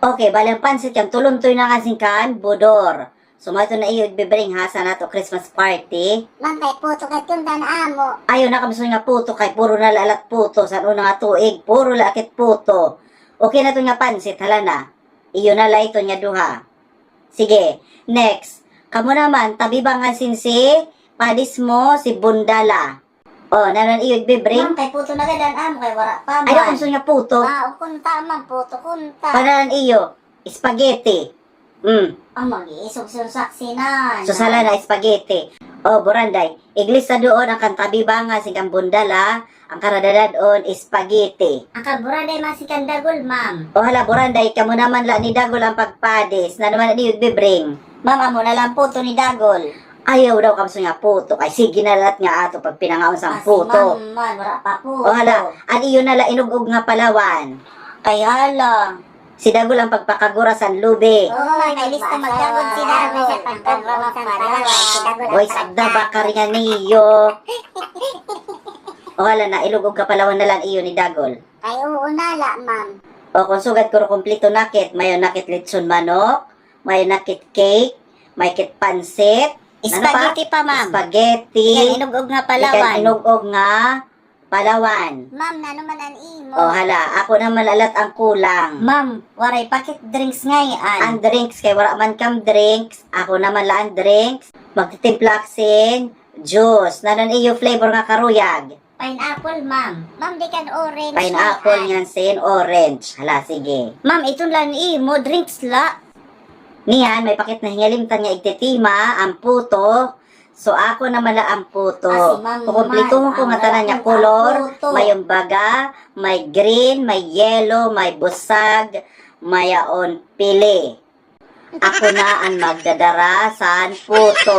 Okay, balang pansit yung tuluntoy na kasing kan, budor. So, mato na iyo bibring ha sa nato Christmas party. Ma'am, kay puto kay tundan amo. Ayaw na kami nga puto kay puro na lalat puto sa una nga tuig, puro lakit puto. Okay na to nga pansit, hala na. Iyo na la ito nga duha. Sige, next. Kamu naman, tabi ba nga sinsi, padis mo si Bundala. Oh, nanon iyo bibring. Ma'am, kay puto na gadan amo kay wala pa man. Ayaw kung nga puto. Kunta man puto kunta. Pananan iyo, spaghetti. Ang mag-iisog saksinan. So sala na spaghetti. Oh, buranday. Iglis na doon ang kantabi ba nga si Bundala, ang karadadad on spaghetti. Ang karburada ay masikan dagol, ma'am. O hala, buranday, kamo naman la ni Dagol ang pagpadis. Na naman ni bibring. Ma'am, amo na lang puto ni Dagol. Ayaw daw kamso nga puto. Ay sige na lahat nga ato pag pinangaon sa puto. Ma'am, man, wala pa puto. O hala, an iyo na la inugog nga palawan. Kay hala. Si Dagol ang pagpakagura sa lubi. Oo, kay lista magdagol si Dagol. Sa pagdagol sa palawan, si Dagol. Oy, sagda ba ka rin nga niyo? O hala na, ilugog ka palawan na lang iyo ni Dagol. Ay, oo nala, ma'am. O kung sugad ko kumpleto nakit, mayo nakit litson manok, mayo nakit cake, may kit pansit, Spaghetti pa, ma'am. Spaghetti. Yan, inugog nga Ikan palawan. inugog nga palawan. Ma'am, nanuman ang imo. O hala, ako na malalat ang kulang. Ma'am, waray pakit drinks ngayon. Ang drinks, kay wala man kam drinks, ako naman la ang drinks, magtitimplaksin, juice, nanon iyo flavor nga karuyag. Pineapple, ma'am. Ma'am, di kan orange. Pineapple yan sin, orange. Hala, sige. Ma'am, ito lang imo, drinks la. Niyan, may pakit na hingalimtan nga igtitima, ang puto. So, ako naman la ang puto. Kasi, ma'am, Kukumplituhon ko nga tanan niya ang color. puto. May yung baga, may green, may yellow, may busag, may aon pili. Ako na ang magdadara sa puto.